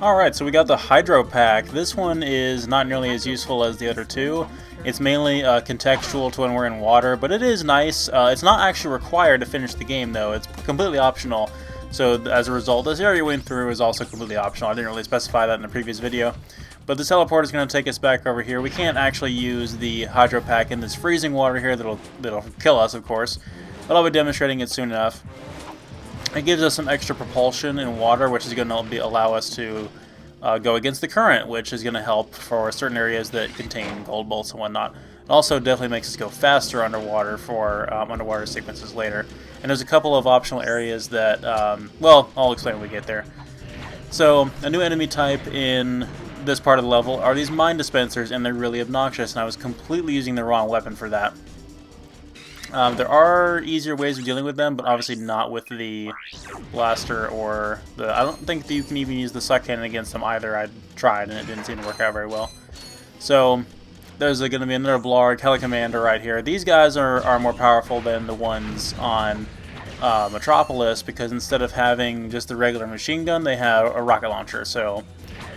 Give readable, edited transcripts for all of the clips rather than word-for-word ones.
Alright, so we got the Hydro Pack. This one is not nearly as useful as the other two. It's mainly contextual to when we're in water, but it is nice. It's not actually required to finish the game, though. It's completely optional. So as a result, this area we went through is also completely optional. I didn't really specify that in the previous video. But the teleport is going to take us back over here. We can't actually use the Hydro Pack in this freezing water here. That'll kill us, of course. But I'll be demonstrating it soon enough. It gives us some extra propulsion in water, which is going to allow us to go against the current, which is going to help for certain areas that contain gold bolts and whatnot. It also definitely makes us go faster underwater for underwater sequences later. And there's a couple of optional areas that, well, I'll explain when we get there. So, a new enemy type in this part of the level are these mine dispensers, and they're really obnoxious, and I was completely using the wrong weapon for that. There are easier ways of dealing with them, but obviously not with the blaster or the... I don't think that you can even use the suck cannon against them either. I tried, and it didn't seem to work out very well. So, there's going to be another Blarg Helicommander right here. These guys are more powerful than the ones on Metropolis, because instead of having just the regular machine gun, they have a rocket launcher. So,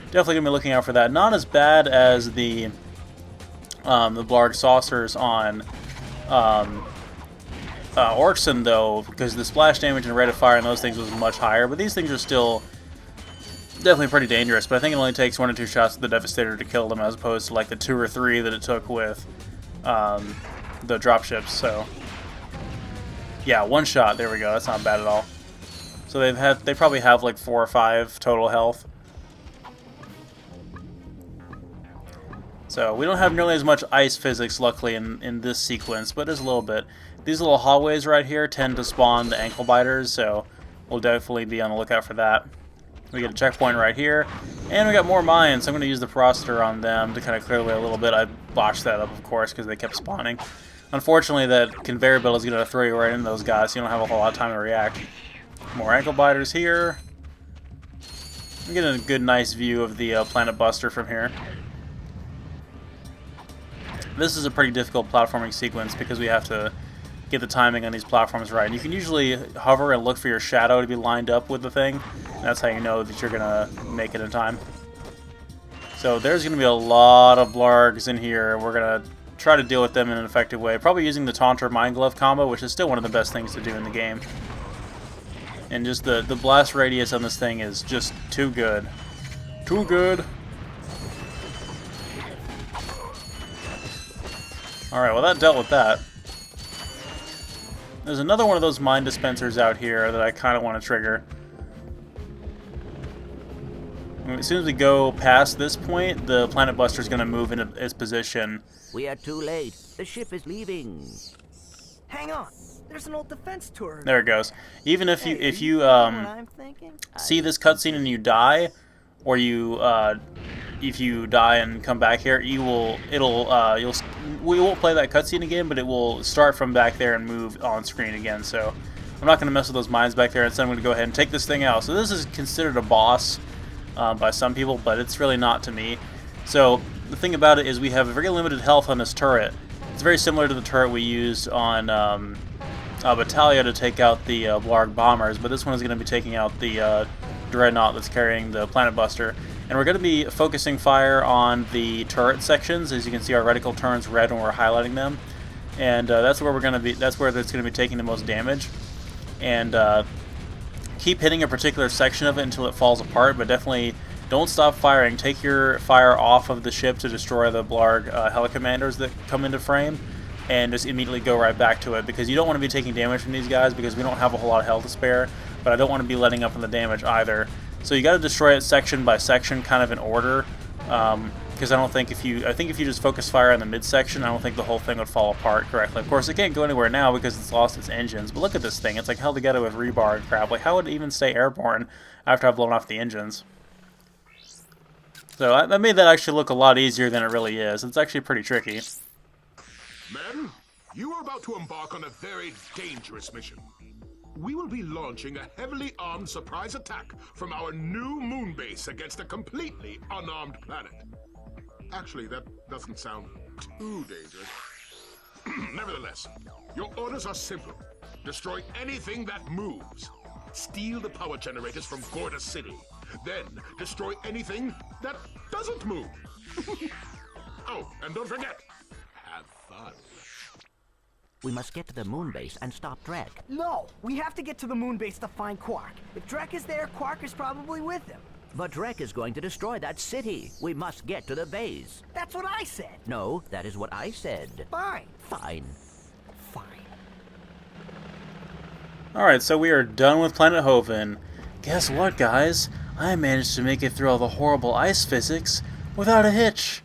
definitely going to be looking out for that. Not as bad as the Blarg Saucers on... Orkson, though, because the splash damage and rate of fire and those things was much higher, but these things are still definitely pretty dangerous. But I think it only takes 1 or 2 shots of the Devastator to kill them, as opposed to like the 2 or 3 that it took with the dropships. So yeah, 1 shot. There we go. That's not bad at all. So they probably have like 4 or 5 total health. So we don't have nearly as much ice physics, luckily, in this sequence, but there's a little bit. These little hallways right here tend to spawn the ankle biters, so we'll definitely be on the lookout for that. We get a checkpoint right here, and we got more mines, so I'm going to use the Froster on them to kind of clear away a little bit. I botched that up, of course, because they kept spawning. Unfortunately, that conveyor belt is going to throw you right into those guys, so you don't have a whole lot of time to react. More ankle biters here. I'm getting a good, nice view of the Planet Buster from here. This is a pretty difficult platforming sequence because we have to get the timing on these platforms right. And you can usually hover and look for your shadow to be lined up with the thing. And that's how you know that you're going to make it in time. So there's going to be a lot of Blargs in here. We're going to try to deal with them in an effective way. Probably using the Taunter Mind Glove combo, which is still one of the best things to do in the game. And just the blast radius on this thing is just too good. Too good. Alright, well that dealt with that. There's another one of those mine dispensers out here that I kind of want to trigger. As soon as we go past this point, the Planet Buster is going to move into its position. We are too late. The ship is leaving. Hang on. There's an old defense turret. There it goes. Even if you see this cutscene and you die, or you if you die and come back here, we won't play that cutscene again, but it will start from back there and move on screen again. So I'm not going to mess with those mines back there. Instead, I'm going to go ahead and take this thing out. So this is considered a boss by some people, but it's really not to me. So the thing about it is we have very limited health on this turret. It's very similar to the turret we used on Battaglia to take out the Blarg bombers, but this one is going to be taking out the Dreadnought that's carrying the Planet Buster. And we're going to be focusing fire on the turret sections. As you can see, our reticle turns red when we're highlighting them, and that's where we're going to be. That's where it's going to be taking the most damage. And keep hitting a particular section of it until it falls apart. But definitely don't stop firing. Take your fire off of the ship to destroy the Blarg Helicommanders that come into frame, and just immediately go right back to it, because you don't want to be taking damage from these guys, because we don't have a whole lot of health to spare. But I don't want to be letting up on the damage either. So you got to destroy it section by section, kind of in order, because I think if you just focus fire on the midsection, I don't think the whole thing would fall apart correctly. Of course, it can't go anywhere now because it's lost its engines. But look at this thing; it's like held together with rebar and crap. Like, how would it even stay airborne after I've blown off the engines? So that made that actually look a lot easier than it really is. It's actually pretty tricky. Men, you are about to embark on a very dangerous mission. We will be launching a heavily armed surprise attack from our new moon base against a completely unarmed planet. Actually, that doesn't sound too dangerous. Nevertheless, your orders are simple. Destroy anything that moves. steal the power generators from Gorda City. Then destroy anything that doesn't move. Oh, and don't forget, have fun. We must get to the moon base and stop Drek. No, we have to get to the moon base to find Quark. If Drek is there, Quark is probably with him. But Drek is going to destroy that city. We must get to the base. That's what I said. No, that is what I said. Fine. Fine. Fine. Alright, so we are done with Planet Hoven. Guess what, guys? I managed to make it through all the horrible ice physics without a hitch.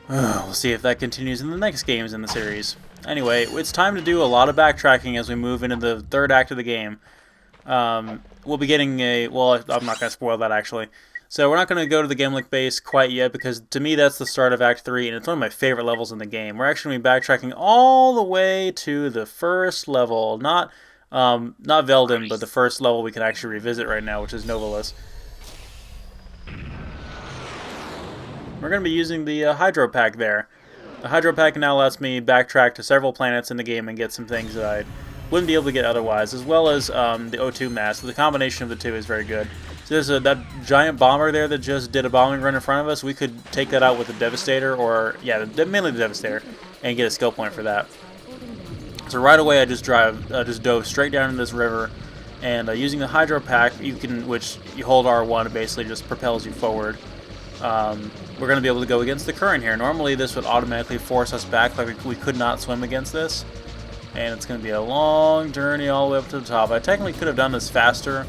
We'll see if that continues in the next games in the series. Anyway, it's time to do a lot of backtracking as we move into the third act of the game. We'll be getting a... well, I'm not going to spoil that, actually. So we're not going to go to the Gimlick base quite yet, because to me that's the start of Act 3, and it's one of my favorite levels in the game. We're actually going to be backtracking all the way to the first level. Not Veldin, but the first level we can actually revisit right now, which is Novalis. We're going to be using the Hydro Pack there. The Hydro Pack now lets me backtrack to several planets in the game and get some things that I wouldn't be able to get otherwise, as well as the O2 mask. The combination of the two is very good. So there's that giant bomber there that just did a bombing run in front of us. We could take that out with the Devastator, or, yeah, mainly the Devastator, and get a skill point for that. So right away I just dove straight down into this river, and using the Hydro Pack, which you hold R1, it basically just propels you forward. We're going to be able to go against the current here. Normally this would automatically force us back, like we could not swim against this. And it's going to be a long journey all the way up to the top. I technically could have done this faster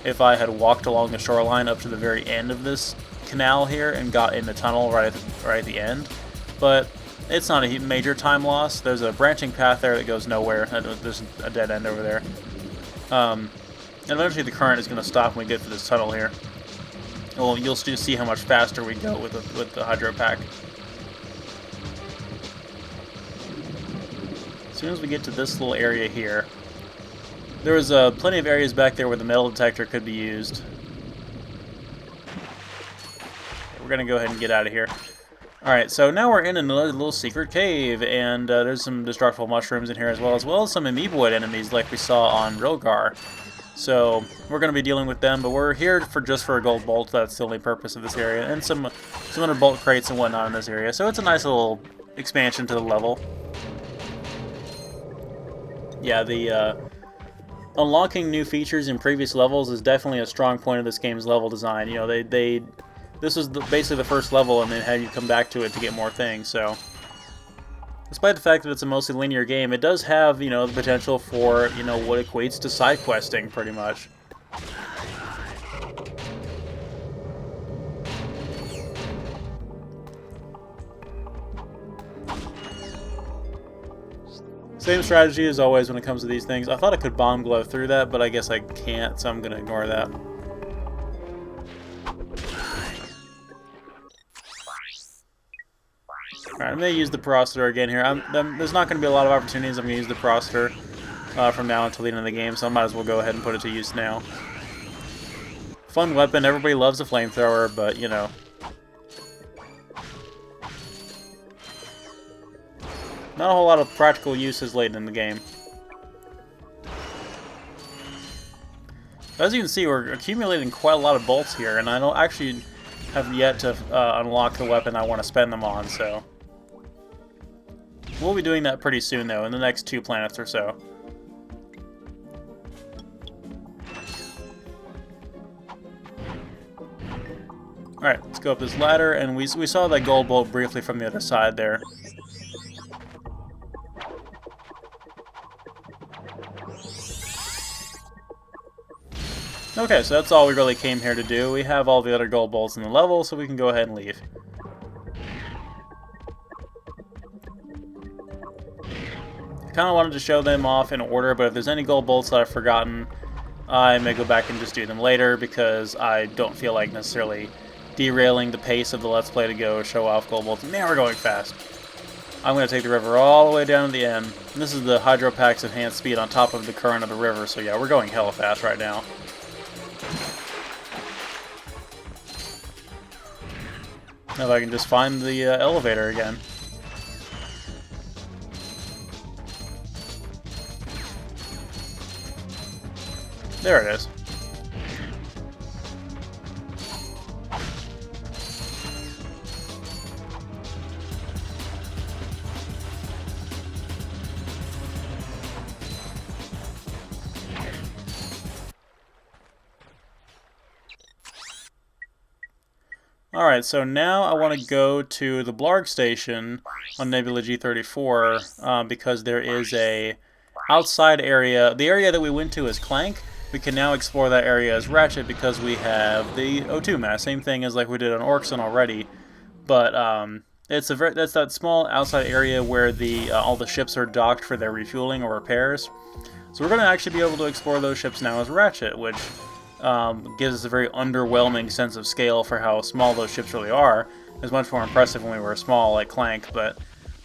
if I had walked along the shoreline up to the very end of this canal here and got in the tunnel right at the end. But it's not a major time loss. There's a branching path there that goes nowhere. There's a dead end over there. And eventually the current is going to stop when we get to this tunnel here. Well, you'll just see how much faster we go with the Hydro Pack. As soon as we get to this little area here, there was plenty of areas back there where the metal detector could be used. We're going to go ahead and get out of here. Alright, so now we're in another little secret cave, and there's some destructible mushrooms in here as well as some amoeboid enemies like we saw on Rilgar. So we're going to be dealing with them, but we're here just for a gold bolt. That's the only purpose of this area, and some other bolt crates and whatnot in this area. So it's a nice little expansion to the level. Yeah, the unlocking new features in previous levels is definitely a strong point of this game's level design. You know, this was basically the first level, and then had you come back to it to get more things. So, despite the fact that it's a mostly linear game, it does have, you know, the potential for, you know, what equates to side questing pretty much. Same strategy as always when it comes to these things. I thought I could bomb glove through that, but I guess I can't, so I'm going to ignore that. Alright, I'm going to use the Processor again here. There's not going to be a lot of opportunities. I'm going to use the Processor from now until the end of the game, so I might as well go ahead and put it to use now. Fun weapon. Everybody loves a flamethrower, but, you know. Not a whole lot of practical uses late in the game. As you can see, we're accumulating quite a lot of bolts here, and I don't actually have yet to unlock the weapon I want to spend them on, so... We'll be doing that pretty soon, though, in the next 2 planets or so. Alright, let's go up this ladder, and we saw that gold bolt briefly from the other side there. Okay, so that's all we really came here to do. We have all the other gold bolts in the level, so we can go ahead and leave. I kind of wanted to show them off in order, but if there's any gold bolts that I've forgotten, I may go back and just do them later, because I don't feel like necessarily derailing the pace of the Let's Play to go show off gold bolts. Man, we're going fast. I'm going to take the river all the way down to the end. And this is the Hydro Pack's enhanced speed on top of the current of the river, so yeah, we're going hella fast right now. Now if I can just find the elevator again. There it is. Alright, so now I want to go to the Blarg station on Nebula G34 because there is a outside area. The area that we went to as Clank, we can now explore that area as Ratchet because we have the O2 mass. Same thing as like we did on Orkson already, but that's that small outside area where the all the ships are docked for their refueling or repairs. So we're going to actually be able to explore those ships now as Ratchet, which gives us a very underwhelming sense of scale for how small those ships really are. It's much more impressive when we were small like Clank, but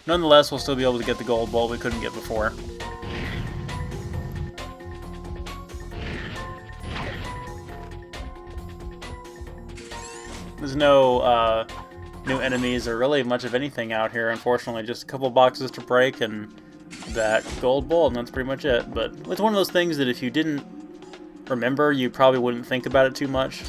nonetheless we'll still be able to get the gold bolt we couldn't get before. There's no new enemies or really much of anything out here, unfortunately. Just a couple boxes to break and that gold bolt, and that's pretty much it. But it's one of those things that if you didn't remember, you probably wouldn't think about it too much.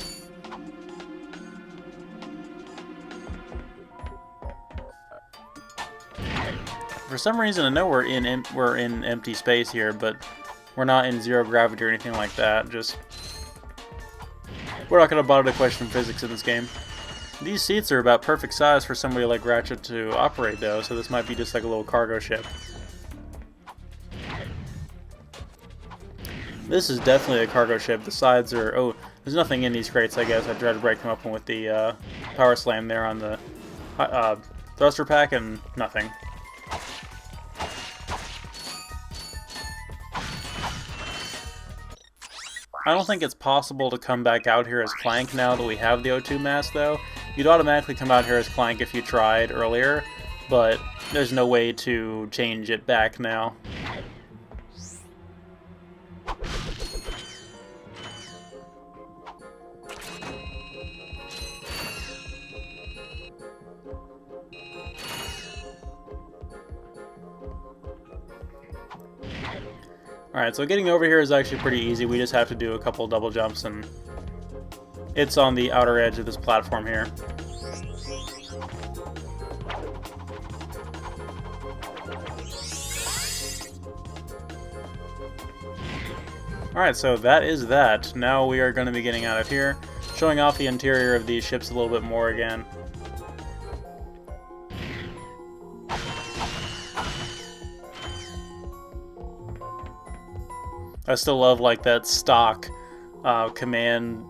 For some reason, I know we're in empty space here, but we're not in zero gravity or anything like that. Just we're not going to bother to question physics in this game. These seats are about perfect size for somebody like Ratchet to operate, though, so this might be just like a little cargo ship. This is definitely a cargo ship. The sides are... Oh, there's nothing in these crates, I guess. I tried to break them open with the power slam there on the thruster pack, and nothing. I don't think it's possible to come back out here as Clank now that we have the O2 mask, though. You'd automatically come out here as Clank if you tried earlier, but there's no way to change it back now. Alright, so getting over here is actually pretty easy. We just have to do a couple double jumps, and it's on the outer edge of this platform here. Alright, so that is that. Now we are going to be getting out of here, showing off the interior of these ships a little bit more again. I still love like that stock command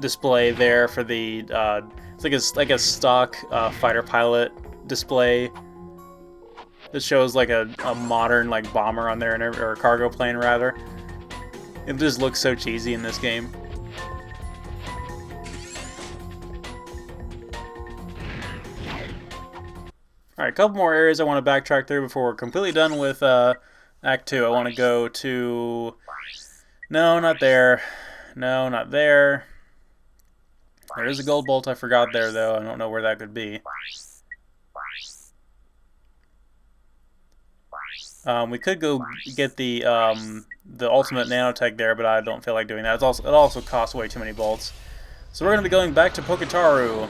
display there for the it's like a stock fighter pilot display that shows like a modern like bomber on there, or a cargo plane rather. It just looks so cheesy in this game. Alright, a couple more areas I want to backtrack through before we're completely done with Act 2. I want to go to... No, not there. No, not there. There is a gold bolt I forgot there, though. I don't know where that could be. We could go get the ultimate nanotech there, but I don't feel like doing that. It also costs way too many bolts. So we're going to be going back to Poketaru.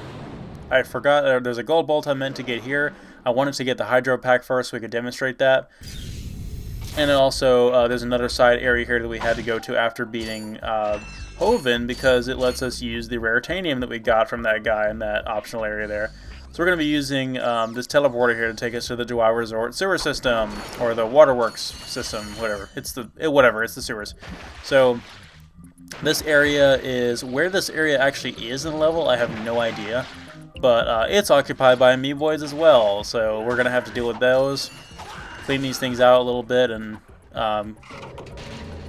I forgot there's a gold bolt I meant to get here. I wanted to get the hydro pack first so we could demonstrate that. And then also there's another side area here that we had to go to after beating Hoven, because it lets us use the raritanium that we got from that guy in that optional area there. So we're going to be using this teleporter here to take us to the Dewey Resort sewer system, or the waterworks system, whatever. It's the sewers. So this area is where this area actually is in the level. I have no idea. But it's occupied by amoeboids as well, so we're going to have to deal with those, clean these things out a little bit, and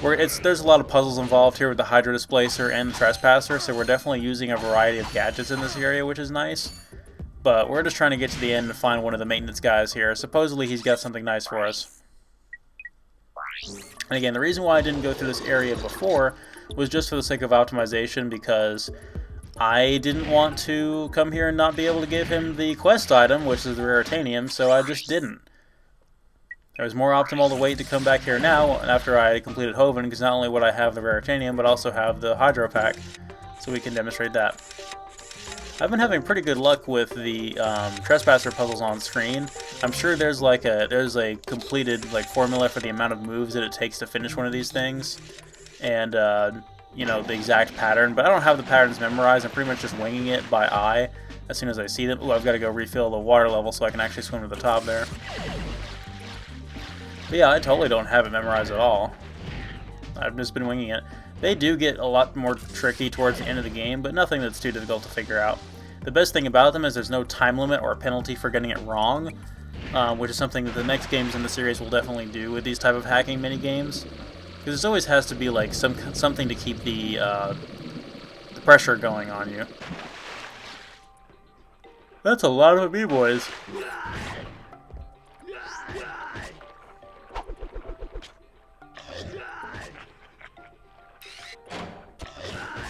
there's a lot of puzzles involved here with the Hydro Displacer and the Trespasser, so we're definitely using a variety of gadgets in this area, which is nice. But we're just trying to get to the end and find one of the maintenance guys here. Supposedly he's got something nice for us. And again, the reason why I didn't go through this area before was just for the sake of optimization, because I didn't want to come here and not be able to give him the quest item, which is the raritanium, so I just didn't. It was more optimal to wait to come back here now after I completed Hoven, because not only would I have the Raritanium, but also have the Hydro Pack, so we can demonstrate that. I've been having pretty good luck with the Trespasser puzzles on screen. I'm sure there's like a completed like formula for the amount of moves that it takes to finish one of these things, and you know, the exact pattern, but I don't have the patterns memorized. I'm pretty much just winging it by eye as soon as I see them. Ooh, I've got to go refill the water level so I can actually swim to the top there. But yeah, I totally don't have it memorized at all. I've just been winging it. They do get a lot more tricky towards the end of the game, but nothing that's too difficult to figure out. The best thing about them is there's no time limit or a penalty for getting it wrong, which is something that the next games in the series will definitely do with these type of hacking mini-games. Because there always has to be like something to keep the pressure going on you. That's a lot of me, boys.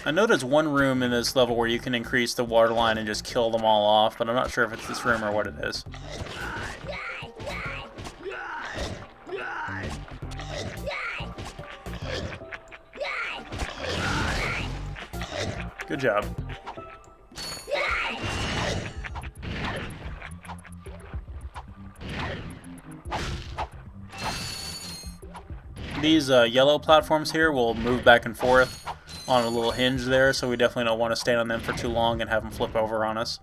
I know there's one room in this level where you can increase the water line and just kill them all off, but I'm not sure if it's this room or what it is. Good job. These yellow platforms here will move back and forth on a little hinge there, so we definitely don't want to stand on them for too long and have them flip over on us.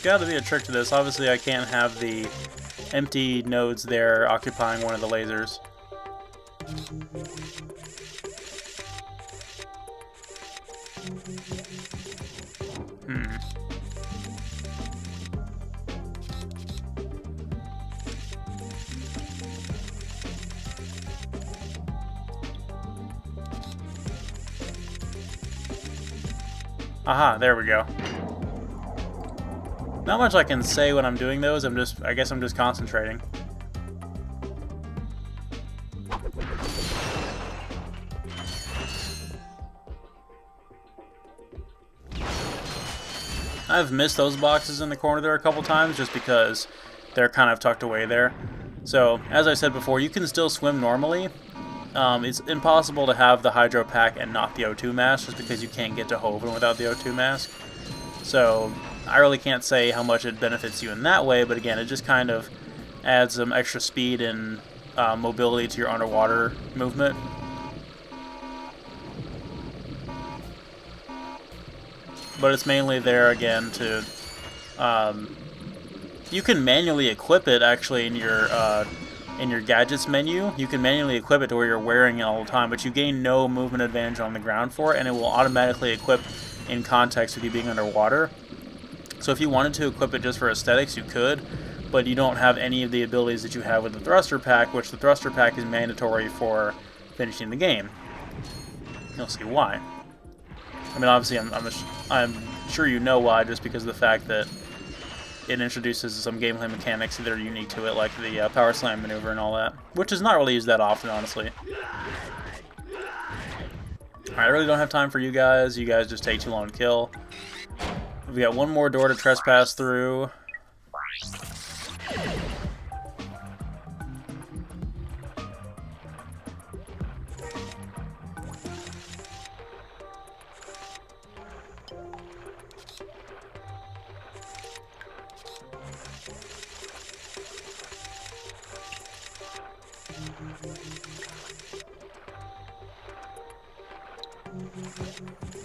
Got to be a trick to this. Obviously, I can't have the empty nodes there occupying one of the lasers. Aha, there we go. Not much I can say when I'm doing those. I guess I'm just concentrating. I've missed those boxes in the corner there a couple times just because they're kind of tucked away there. So, as I said before, you can still swim normally. It's impossible to have the Hydro Pack and not the O2 mask just because you can't get to Hoven without the O2 mask. So, I really can't say how much it benefits you in that way, but again, it just kind of adds some extra speed and mobility to your underwater movement. But it's mainly there, again, to... you can manually equip it, actually, in your gadgets menu. You can manually equip it to where you're wearing it all the time, but you gain no movement advantage on the ground for it, and it will automatically equip in context with you being underwater. So if you wanted to equip it just for aesthetics, you could, but you don't have any of the abilities that you have with the Thruster Pack, which the Thruster Pack is mandatory for finishing the game. You'll see why. I mean, obviously, I'm sure you know why, just because of the fact that it introduces some gameplay mechanics that are unique to it, like the Power Slam maneuver and all that, which is not really used that often, honestly. I really don't have time for you guys. You guys just take too long to kill. We got one more door to trespass through.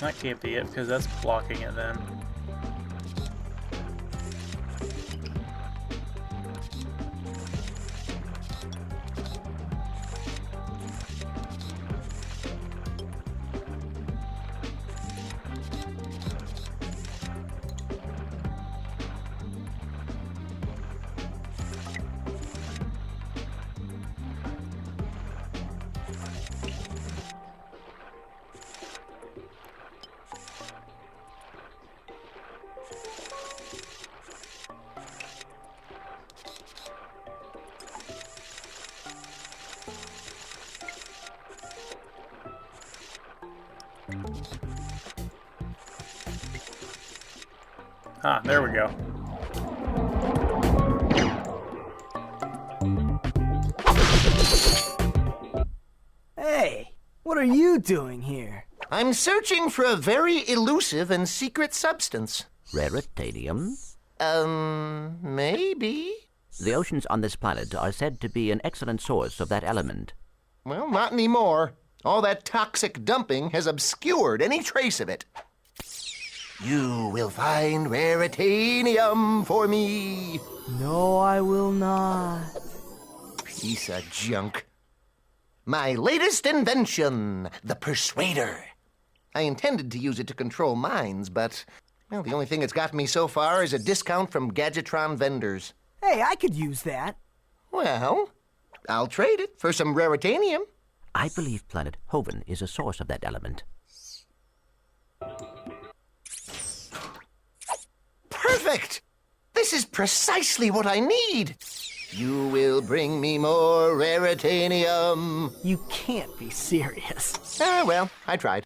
That can't be it, because that's blocking it then. Ah, there we go. Hey, what are you doing here? I'm searching for a very elusive and secret substance. Raritanium? Maybe? The oceans on this planet are said to be an excellent source of that element. Well, not anymore. All that toxic dumping has obscured any trace of it. You will find raritanium for me. No, I will not. Piece of junk. My latest invention, the Persuader. I intended to use it to control minds, but, well, the only thing it's got me so far is a discount from Gadgetron vendors. Hey, I could use that. Well, I'll trade it for some raritanium. I believe planet Hoven is a source of that element. Perfect! This is precisely what I need. You will bring me more raritanium. You can't be serious. Ah, well, I tried.